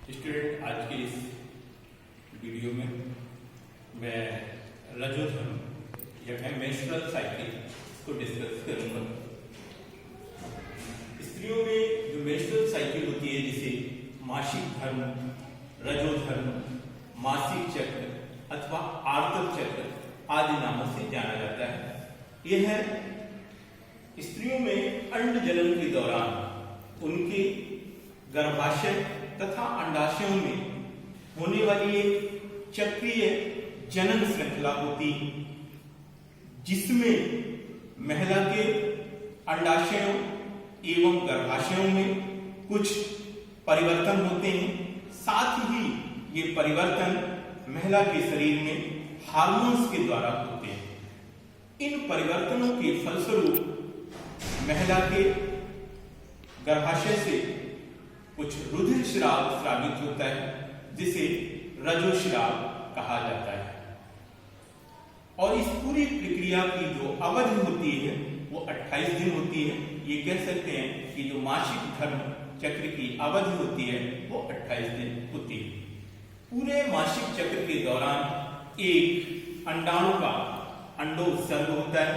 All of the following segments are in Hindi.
स्टूडेंट, आज के इस वीडियो में मैं रजोधर्म या मेंस्ट्रुअल साइकिल को डिस्कस करूंगा। स्त्रियों में जो मेंस्ट्रुअल साइकिल होती है जिसे मासिक धर्म, रजोधर्म, मासिक चक्र अथवा आर्तव चक्र आदि नामों से जाना जाता है। यह स्त्रियों में अंड जनन के दौरान उनके गर्भाशय तथा अंडाशयों में होने वाली एक चक्रीय जनन श्रृंखला होती, जिसमें महिला के अंडाशयों एवं गर्भाशयों में कुछ परिवर्तन होते हैं। साथ ही ये परिवर्तन महिला के शरीर में हार्मोन्स के द्वारा होते हैं। इन परिवर्तनों के फलस्वरूप महिला के गर्भाशय से कुछ रुधिर स्राव स्रावित होता है, जिसे रजोस्राव कहा जाता है। और इस पूरी प्रक्रिया की जो अवधि होती है वो 28 दिन होती है। ये कह सकते हैं कि जो मासिक धर्म चक्र की अवधि होती है वो 28 दिन होती है। पूरे मासिक चक्र के दौरान एक अंडाणु का अंडोत्सर्ग होता है,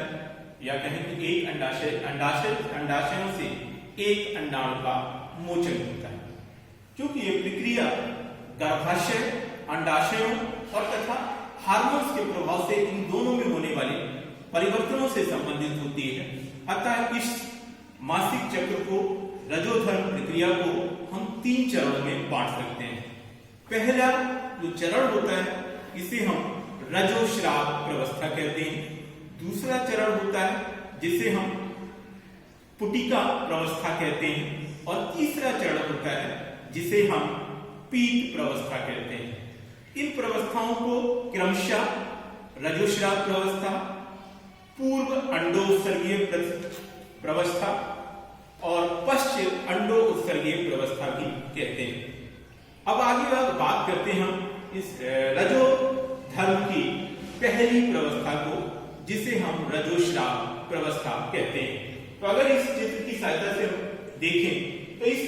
या कहें कि एक अंडाशयों से एक अंडाणु का मोचन होता है। क्योंकि ये प्रक्रिया गर्भाशय, अंडाशयों और तथा हार्मोन्स के प्रभाव से इन दोनों में होने वाले परिवर्तनों से संबंधित होती है, अतः इस मासिक चक्र को, रजोधर्म प्रक्रिया को हम 3 चरणों में बांट सकते हैं। पहला जो चरण होता है इसे हम रजोस्राव प्रवस्था कहते हैं। दूसरा चरण होता है जिसे हम पुटिका प्रवस्था कहते हैं, और तीसरा चरण होता है जिसे हम पीत प्रवस्था कहते हैं। इन प्रवस्थाओं को क्रमशः रजोस्राव प्रवस्था, पूर्व अंडोत्सर्गीय प्रवस्था और पश्चिम अंडोत्सर्गीय प्रवस्था भी कहते हैं। अब आगे बात करते हैं हम इस रजोधर्म की पहली प्रवस्था को, जिसे हम रजोस्राव प्रवस्था कहते हैं। तो अगर इस चित्र की सहायता से हम देखें तो इस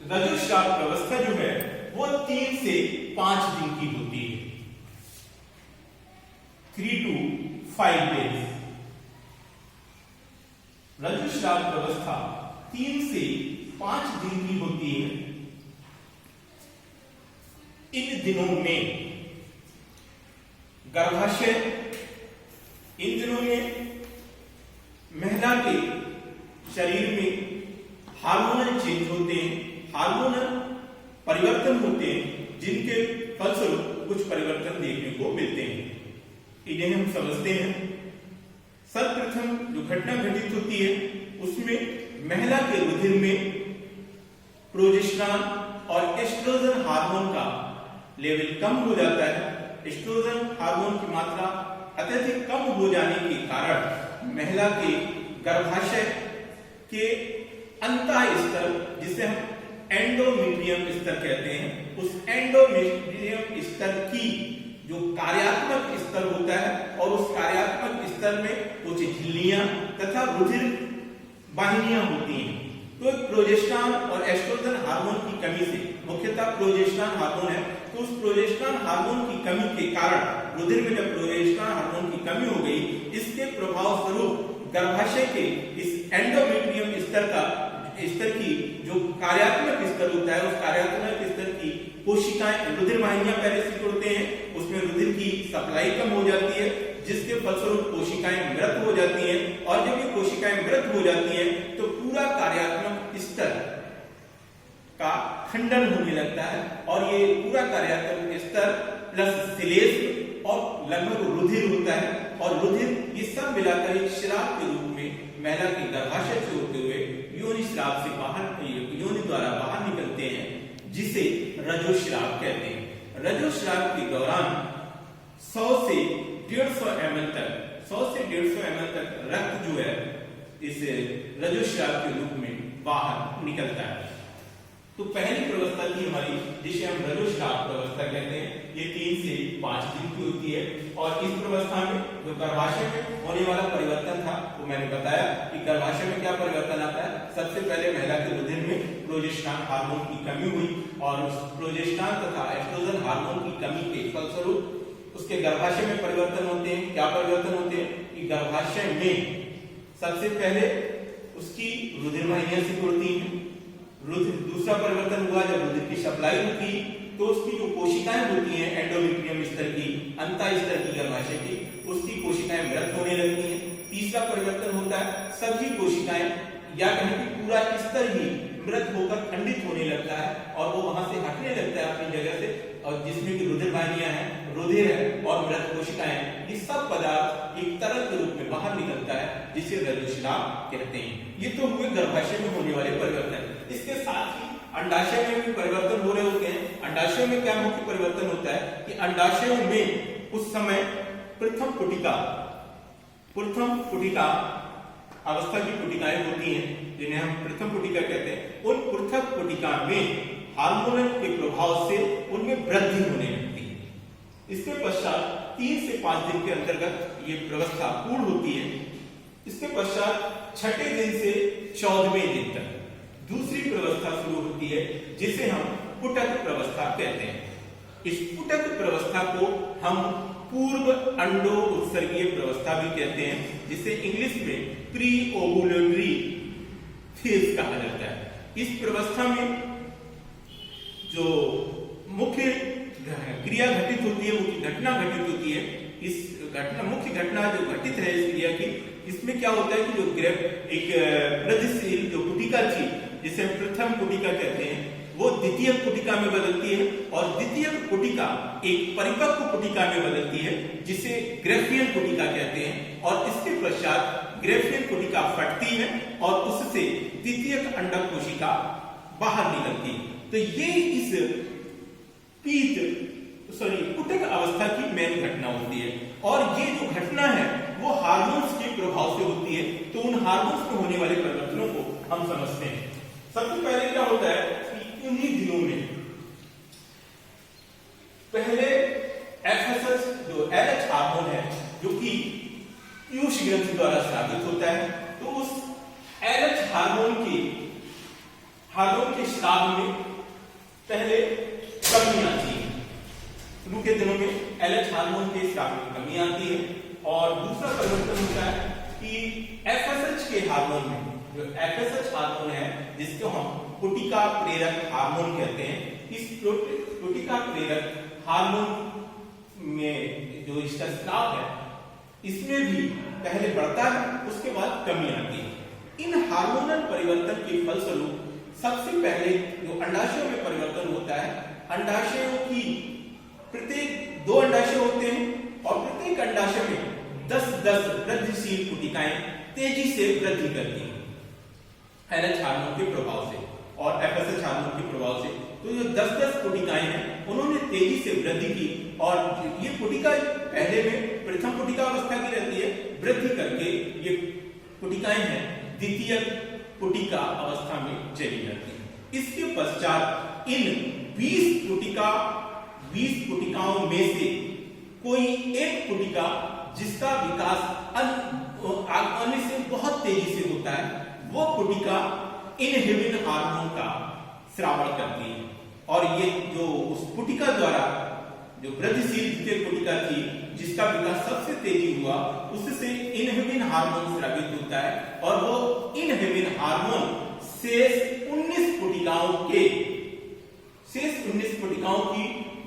रजोस्राव प्रवस्था जो है वो 3 से 5 दिन की होती है, 3 to 5 days। रजोस्राव प्रवस्था 3 से 5 दिन की होती है। इन दिनों में गर्भाशय, इन दिनों में महिला के शरीर में हार्मोनल चेंज होते हैं, हार्मोनल परिवर्तन होते हैं, जिनके फलस्वरूप कुछ परिवर्तन देखने को मिलते हैं। इन्हें हम समझते हैं। सर्वप्रथम जो घटना घटित होती है उसमें महिला के रुधिर में प्रोजेस्टेरॉन और एस्ट्रोजन हार्मोन का लेवल कम हो जाता है। एस्ट्रोजन हार्मोन की मात्रा अत्यधिक कम हो जाने के कारण महिला के गर्भाशय के अंतः स्तर, जिसे हम एंडोमेट्रियम स्तर कहते हैं, उस एंडोमेट्रियम स्तर की जो कार्यात्मक स्तर होता है, और उस कार्यात्मक स्तर में कुछ झिल्लियां तथा रुधिर वाहिनियां होती हैं। तो प्रोजेस्टेरॉन और एस्ट्रोजन हार्मोन की कमी से, मुख्यतः प्रोजेस्टेरॉन हार्मोन है, तो उस प्रोजेस्टेरॉन हार्मोन की कमी के कारण रुधिर में जब प्रोजेस्टेरॉन हार्मोन की कमी हो गई, इसके प्रभाव स्वरूप गर्भाशय के इस एंडोमेट्रियम स्तर की जो कार्यात्मक स्तर होता है, उस कार्यात्मक स्तर की कोशिकाएं, रुधिर वाहिनियां पहले से जुड़ते हैं, उसमें रुधिर की सप्लाई कम हो जाती है, जिसके फलस्वरूप कोशिकाएं मृत हो जाती हैं। और जब ये कोशिकाएं मृत हो जाती हैं तो पूरा कार्यात्मक स्तर का खंडन होने लगता है, और ये पूरा कार्यात्मक स्तर प्लस श्लेष्म और लगभग रुधिर होता है, और रुधिर ये सब मिलाकर एक श्राव के रूप में महिला के गर्भाशय से होते हुए योनि श्राव से बाहर, योनि द्वारा बाहर निकलते हैं, जिसे रजोस्राव कहते हैं। रजोस्राव के दौरान 100 से 150 ml तक रक्त जो है इस रजोस्राव के रूप में बाहर निकलता है। तो पहली प्रवस्था थी हमारी, जिसे हम ऋतुस्राव प्रवस्था कहते हैं, ये 3 से 5 दिन की होती है। और इस प्रवस्था में जो गर्भाशय में होने वाला परिवर्तन था वो मैंने बताया कि गर्भाशय में क्या परिवर्तन आता है। सबसे पहले महिला के रुधिर में प्रोजेस्टेरॉन हार्मोन की कमी हुई और उस प्रोजेस्टेरॉन तथा एस्ट्रोजन हार्मोन की कमी के फलस्वरूप उसके गर्भाशय में परिवर्तन होते हैं। क्या परिवर्तन होते हैं कि गर्भाशय में सबसे पहले उसकी रुधिर वाहिनियां सिकुड़ती हैं। दूसरा परिवर्तन हुआ जब रुधिर की सप्लाई रुकी तो उसकी जो कोशिकाएं होती हैं एंडोमेट्रियम स्तर की, अंता स्तर की गर्भाशय की, उसकी कोशिकाएं मृत होने लगती हैं। तीसरा परिवर्तन होता है सभी कोशिकाएं या कहें कि पूरा स्तर ही मृत होकर खंडित होने लगता है और वो वहां से हटने लगता है अपनी जगह से, और जिसमें कि रुधिर वाहिनियां हैं, रुधिर है और मृत कोशिकाएं, ये सब पदार्थ एक तरल के रूप में बाहर निकलता है, जिसे ऋतुस्राव कहते हैं। ये तो हुए गर्भाशय में होने वाले परिवर्तन। इसके साथ ही अंडाशय में भी परिवर्तन हो रहे होते हैं। अंडाशय में क्या मुख्य परिवर्तन होता है कि अंडाशय में उस समय प्रथम पुटिका अवस्था की पुटिकाएं होती हैं, जिन्हें हम प्रथम पुटिका कहते हैं। उन प्रथम पुटिका में हार्मोन के प्रभाव से उनमें वृद्धि होने लगती है। इसके पश्चात 3 से 5 दिन के अंतर्गत ये प्रवस्था पूर्ण होती है। इसके पश्चात 6ठे दिन से 14वें दिन तक दूसरी प्रवस्था शुरू होती है, जिसे हम पुटक प्रवस्था कहते हैं। इस पुटक प्रवस्था को हम पूर्व अंडो उत्सर्गीय प्रवस्था भी कहते हैं, जिसे इंग्लिश में प्री ओवुलेटरी फेज कहा जाता है। इस प्रवस्था में जो मुख्य क्रिया घटित होती है, मुख्य घटना घटित होती है, इस मुख्य घटना जो घटित है इस क्रिया की, इसमें क्या होता है कि जो एक वृद्धिशील जो पुटिका थी, जिसे हम प्रथम पुटिका कहते हैं, वो द्वितीय पुटिका में बदलती है और द्वितीय पुटिका एक परिपक्व पुटिका में बदलती है, जिसे ग्रेफियन पुटिका कहते हैं। और इसके पश्चात ग्रेफियन पुटिका फटती है और उससे द्वितीय अंडक कोशिका बाहर निकलती है। तो ये इस पुटक अवस्था की मेन घटना होती है। और ये जो घटना है वो हार्मोन्स के प्रभाव से होती है। तो उन हार्मोन्स में होने वाले परिवर्तनों को हम समझते हैं। सबसे पहले क्या होता है कि उन्हीं दिनों में पहले एफएसएच जो एलएच हार्मोन है, जो कि पीयूष ग्रंथि द्वारा स्रावित होता है, तो उस एलएच हार्मोन के स्राव में पहले कमी आती है। शुरू के दिनों में एलएच हार्मोन के स्राव में कमी आती है। और दूसरा परिवर्तन होता है कि एफएसएच के हार्मोन में, जो एफएसएच हार्मोन है जिसको हम पुटिका प्रेरक हार्मोन कहते हैं, इस पुटिका प्रेरक हार्मोन में जो इसका स्राव है, इसमें भी पहले बढ़ता है, उसके बाद कमी आती है। इन हार्मोनल परिवर्तन के फलस्वरूप सबसे पहले जो अंडाशयों में परिवर्तन होता है, अंडाशयों की प्रत्येक 2 अंडाशय होते हैं और प्रत्येक अंडाशय में 10-10 वृद्धिशील पुटिकाएं तेजी से वृद्धि करती हैं एलएच हार्मोन के प्रभाव से और एफएसएच हार्मोन के प्रभाव से। तो जो 10-10 पुटिकाएं हैं, उन्होंने तेजी से वृद्धि की और ये पुटिका पहले में प्रथम पुटिका अवस्था की रहती है, वृद्धि करके ये पुटिकाएं हैं द्वितीय पुटिका अवस्था में चली जाती है। इसके पश्चात इन 20 पुटिकाओं में से कोई एक पुटिका जिसका विकास आगे से बहुत तेजी से होता है, वो पुटिका इनहिबिन हार्मोन का स्रावण करती है। और ये जो उस पुटिका द्वारा जो वृद्धिशील द्वितीय पुटिका थी, जिसका विकास सबसे तेजी हुआ, उससे इनहिबिन हार्मोन स्रावित होता है और वो इनहिबिन हार्मोन शेष 19 पुटिकाओं की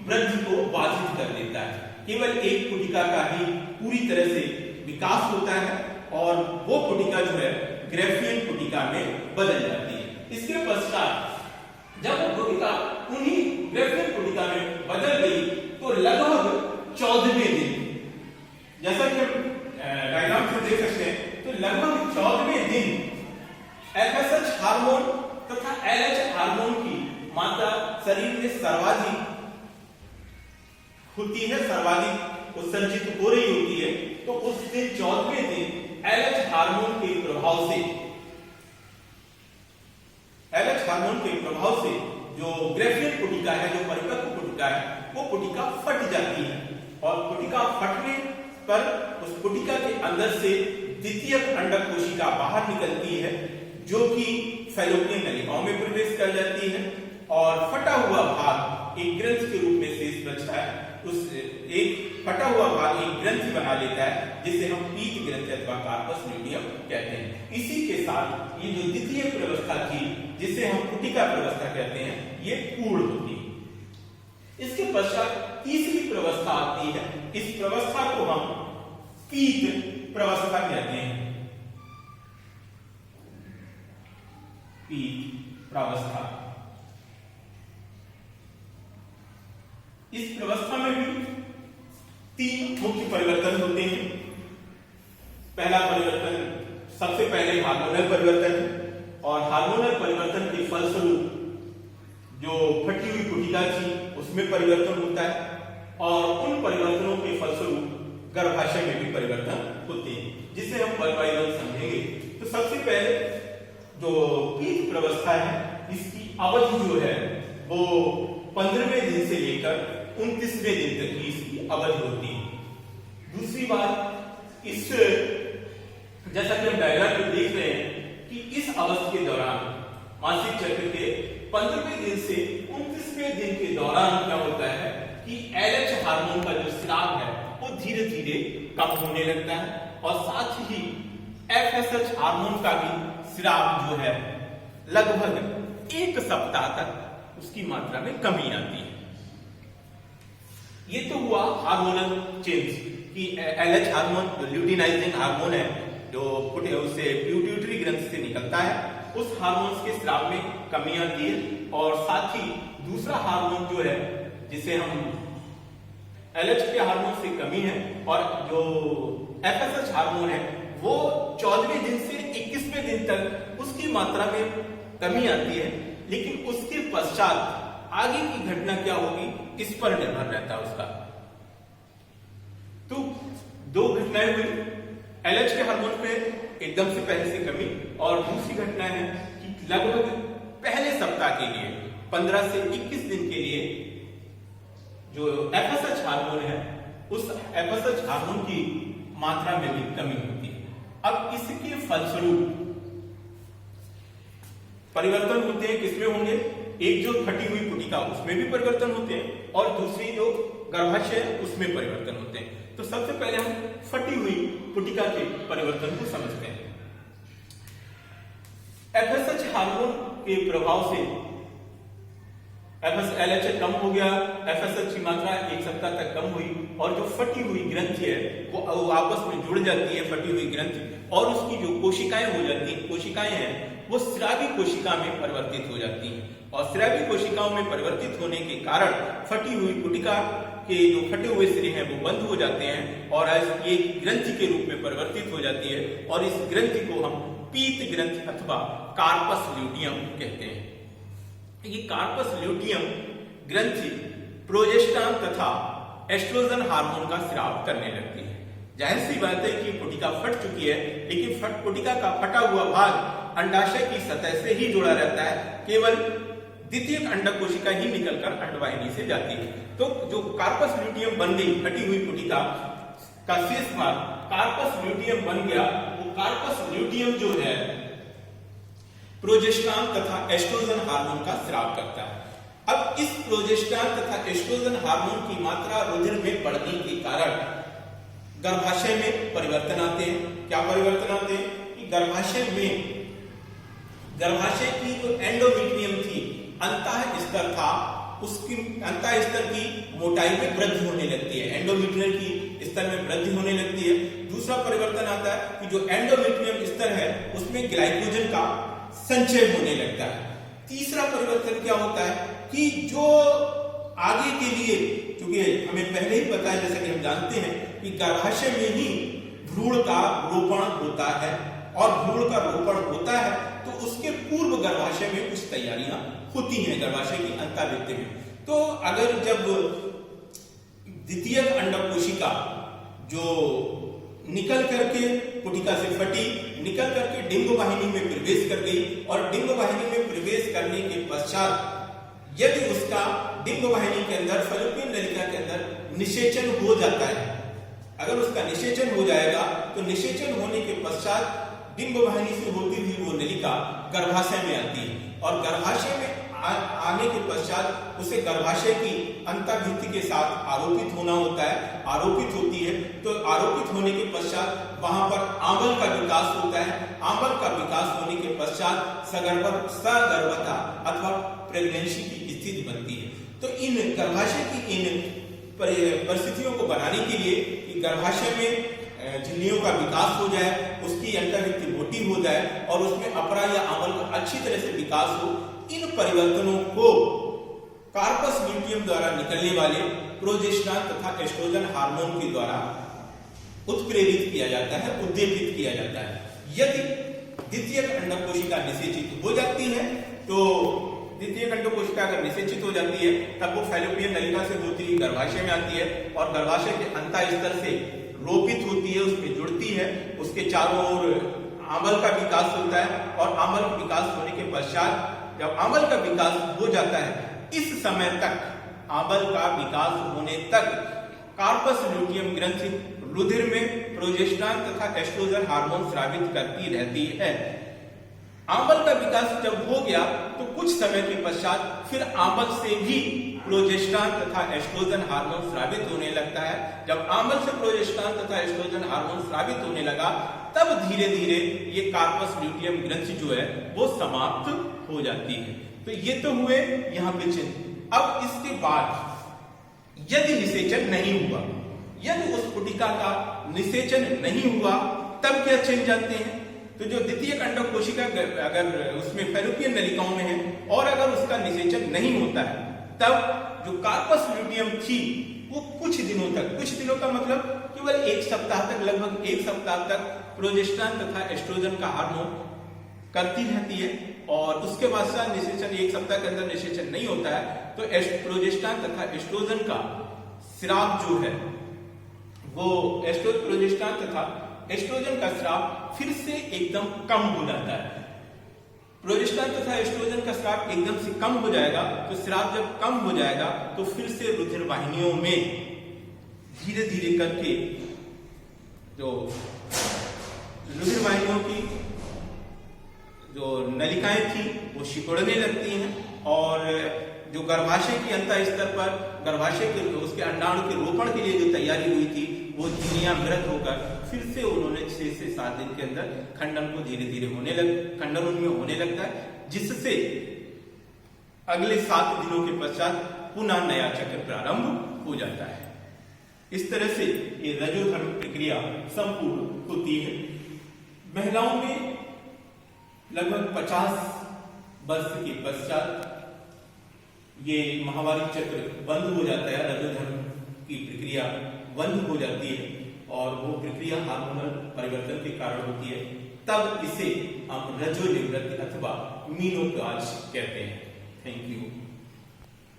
वृद्धि को बाधित कर देता है। केवल एक पुटिका का ही पूरी तरह से विकास होता है और वो पुटिका जो है ग्रेफियन पुटिका में बदल जाती है। इसके पश्चात जब वो पुटिका उन्हीं ग्रेफियन पुटिका में बदल गई, तो लगभग 14वें दिन, जैसा कि हम डायग्राम से देख सकते हैं, तो लगभग 14वें दिन एफएसएच हार्मोन तथा एलएच हार्मोन की मात्रा शरीर में सर्वाधिक होती है, सर्वाधिक उत्सर्जित हो रही होती है। तो उस दिन 14वें दिन एलएच हार्मोन के प्रभाव से जो ग्रेफियन पुटिका है, जो परिपक्व पुटिका है, वो पुटिका फट जाती है और पुटिका फटने पर उस पुटिका के अंदर से द्वितीयक अंडक कोशिका बाहर निकलती है, जो कि फैलोपियन नलिकाओं में प्रवेश कर जाती है और फटा हुआ भाग एक ग्रंथि के रूप में शेष बचता है। उस एक फटा हुआ भाग एक ग्रंथि बना लेता है, जिसे हम पीत ग्रंथि अथवा कार्पस ल्यूटियम कहते हैं। इसी के साथ ये जो द्वितीय व्यवस्था थी, जिसे हम पुटिका व्यवस्था कहते हैं, ये पूर्ण होती है। इसके पश्चात तीसरी व्यवस्था आती है। इस व्यवस्था को हम पीत व्यवस्था कहते हैं। पीत व्यवस्था, इस व्यवस्था में भी 3 मुख्य परिवर्तन होते हैं। पहला परिवर्तन सबसे पहले हार्मोनल परिवर्तन है और हार्मोनल परिवर्तन के फलस्वरूप जो फटी हुई पुटिका थी उसमें परिवर्तन होता है और उन परिवर्तनों के फलस्वरूप गर्भाशय में भी परिवर्तन होते हैं, जिसे हम पल बाय पल समझेंगे। तो सबसे पहले जो पीत व्यवस्था है, इसकी अवधि जो है वो 15वें दिन से लेकर 29वें दिन तक की इसकी अवधि होती है। दूसरी बात, इस जैसा कि हम डायग्राम में देख रहे हैं कि इस अवस्था के दौरान मासिक चक्र के 15वें दिन से 29वें दिन के दौरान क्या होता है कि LH हार्मोन का जो स्राव है वो धीरे धीरे कम होने लगता है और साथ ही FSH हार्मोन का भी स्राव जो है लगभग 1 सप्ताह तक उसकी मात्रा में कमी आती है। ये तो हुआ हार्मोनल चेंज कि LH हार्मोन जो ल्यूटिनाइजिंग हार्मोन है, जो उससे पिट्यूटरी ग्रंथि से निकलता है, उस हार्मोन के स्राव में कमी आती है और साथ ही दूसरा हार्मोन जो है, जिसे हम LH के हार्मोन से कमी है और जो FSH हार्मोन है वो 14वें दिन से 21वें दिन तक उसकी मात्रा में कमी आती है। लेकिन उसके पश्चात आगे की घटना क्या होगी इस पर निर्भर रहता है उसका। तो 2 घटनाएं हुई, LH के हार्मोन पे एकदम से पहले से कमी और दूसरी घटना है कि लगभग पहले सप्ताह के लिए 15 से 21 दिन के लिए जो FSH हार्मोन है, उस FSH हार्मोन की मात्रा में भी कमी होती है। अब इसके फलस्वरूप परिवर्तन होते हैं, किसमें होंगे? एक जो फटी हुई पुटिका उसमें भी परिवर्तन होते हैं और दूसरी जो गर्भाशय है उसमें परिवर्तन होते हैं। तो सबसे पहले हम फटी हुई पुटिका के परिवर्तन को समझते हैं। FSH हार्मोन के प्रभाव से LH कम हो गया, FSH की मात्रा 1 सप्ताह तक कम हुई और जो फटी हुई ग्रंथि है वो आपस में जुड़ जाती है, फटी हुई ग्रंथि, और उसकी जो कोशिकाएं हो जाती हैं, कोशिकाएं हैं वो स्रावी कोशिका में परिवर्तित हो जाती हैं और स्रावी कोशिकाओं में परिवर्तित होने के कारण फटी हुई पुटिका के जो फटे हुए सिरे हैं वो बंद हो जाते हैं और ये ग्रंथि के रूप में परिवर्तित हो जाती है और इस ग्रंथि को हम पीत ग्रंथि अथवा कार्पस ल्यूटियम कहते हैं। ये कार्पस ल्यूटियम ग्रंथि प्रोजेस्टेरॉन तथा एस्ट्रोजन हार्मोन का स्राव करने लगती है। जाहिर सी बात है कि पुटिका फट चुकी है, लेकिन पुटिका का फटा हुआ भाग अंडाशय की सतह से ही जुड़ा रहता है, केवल द्वितीयक अंडक कोशिका ही निकलकर अंडवाहिनी से जाती है। तो जो कार्पस ल्यूटियम बन गई, फटी हुई पुटिका का शेष भाग कार्पस ल्यूटियम बन गया। वो कार्पस ल्यूटियम जो है प्रोजेस्टेरॉन तथा एस्ट्रोजन हार्मोन का स्राव करता है। अब इस प्रोजेस्टेरॉन तथा एस्ट्रोजन हार्मोन की मात्रा रुधिर में बढ़ने के कारण गर्भाशय में परिवर्तन आते हैं। क्या परिवर्तन आते हैं कि गर्भाशय की जो एंडोमेट्रियम थी, अंतः स्तर था, उसकी अंतः स्तर की मोटाई में वृद्धि होने लगती है, एंडोमेट्रियम की स्तर में वृद्धि होने लगती है। दूसरा परिवर्तन आता है कि जो एंडोमेट्रियम स्तर है उसमें ग्लाइकोजन का संचय होने लगता है। तीसरा परिवर्तन क्या होता है कि जो आगे के लिए, क्योंकि हमें पहले ही पता है, जैसा कि हम जानते हैं कि गर्भाशय में ही भ्रूण का रोपण होता है और भ्रूण का रोपण होता है तो उसके पूर्व गर्भाशय में कुछ तैयारियां होती हैं गर्भाशय की अंतःवृत्ति में। तो अगर जब द्वितीयक अंडक कोशिका जो निकल करके पुटिका से फटी, निकल करके डिंब वाहिनी में प्रवेश कर गई और डिंब वाहिनी में प्रवेश करने के पश्चात यदि उसका डिंब वाहिनी के अंदर, फैलोपियन नलिका के अंदर निषेचन हो जाता है, अगर उसका निषेचन हो जाएगा तो निषेचन होने के पश्चात डिंब वाहिनी से होती हुई वो नलिका गर्भाशय में आती है और गर्भाशय में आने के पश्चात उसे गर्भाशय की अंतःभित्ति के साथ आरोपित होना होता है, आरोपित होती है। तो आरोपित होने के पश्चात वहां पर आंवल का विकास होता है। आंवल का विकास होने के पश्चात सगर्भता अथवा प्रेगनेंसी की स्थिति बनती है। तो इन गर्भाशय की इन परिस्थितियों को बनाने के लिए कि गर्भाशय में झिल्लियों का विकास हो जाए, उसकी अंतःभित्ति मोटी हो जाए और उसमें अपरा या आंवल का अच्छी तरह से विकास हो, इन परिवर्तनों को कार्पस ल्यूटियम द्वारा निकलने वाले प्रोजेस्टेरॉन तथा एस्ट्रोजन हार्मोन के द्वारा उत्प्रेरित किया जाता है, उद्दीपित किया जाता है। यदि द्वितीयक अंडक कोशिका निषेचित हो जाती है, तो द्वितीयक अंडक कोशिका अगर निषेचित हो जाती है तब वो फैलोपियन नलिका से होती हुई गर्भाशय में आती है और गर्भाशय के अंतः स्तर से रोपित होती है, उसमें जुड़ती है, उसके चारों ओर आंवल का विकास होता है और आंवल का विकास होने के पश्चात जब आंवल का विकास हो जाता है, इस समय तक आंवल का विकास होने तक कार्पस ल्यूटियम ग्रंथि रुधिर में प्रोजेस्टेरॉन तथा एस्ट्रोजन हार्मोन स्रावित करती रहती है। आंवल का विकास जब हो गया तो कुछ समय के पश्चात फिर आंवल से भी प्रोजेस्टेरॉन तथा एस्ट्रोजन हार्मोन स्रावित होने लगता है। जब आंवल से प्रोजेस्टेरॉन तथा एस्ट्रोजन हार्मोन स्रावित होने लगा तब धीरे धीरे ये कार्पस ल्यूटियम ग्रंथि जो है वो समाप्त हो जाती है। तो ये तो हुए यहाँ पे चिन्ह। अब इसके बाद यदि निषेचन नहीं हुआ, यदि उस पुटिका का निषेचन नहीं हुआ, तब क्या चिन्ह जाते हैं? तो जो द्वितीयक अंडक कोशिका अगर उसमें फैलोपियन नलिकाओं में है और अगर उसका निषेचन नहीं होता है, तब जो कार्पस ल्यूटियम थी वो कुछ दिनों तक, कुछ दिनों का मतलब केवल एक सप्ताह तक, लगभग एक सप्ताह तक प्रोजेस्टेरॉन तथा एस्ट्रोजन का हार्मोन करती रहती है और उसके बाद निषेचन एक सप्ताह के अंदर निषेचन नहीं होता है तो प्रोजेस्टेरॉन तथा एस्ट्रोजन का स्राव जो है वो प्रोजेस्टेरॉन तथा एस्ट्रोजन का स्राव फिर से एकदम कम हो जाता है। प्रोजेस्टेरॉन तथा एस्ट्रोजन का स्राव एकदम से कम हो जाएगा, तो स्राव जब कम हो जाएगा तो फिर से रुधिर वाहिनियों में धीरे धीरे करके जो रुधिर वाहिनियों की जो नलिकाएं थी वो सिकुड़ने लगती हैं और जो गर्भाशय की अंतः स्तर पर गर्भाशय के उसके अंडाणु के रोपण के लिए जो तैयारी हुई थी वो झिल्लियां मृत होकर फिर से उन्होंने 6 से 7 दिन के अंदर खंडन को धीरे धीरे खंडन उनमें होने लगता है, जिससे अगले 7 दिनों के पश्चात पुनः नया चक्र प्रारंभ हो जाता है। इस तरह से ये रजोधर्म प्रक्रिया संपूर्ण होती है। महिलाओं में लगभग 50 वर्ष के पश्चात ये माहवारी चक्र बंद हो जाता है, रजोधर्म की प्रक्रिया बंद हो जाती है और वो प्रक्रिया हार्मोनल परिवर्तन के कारण होती है। तब इसे हम रजोनिवृत्ति अथवा मीनोपॉज कहते हैं। Thank you.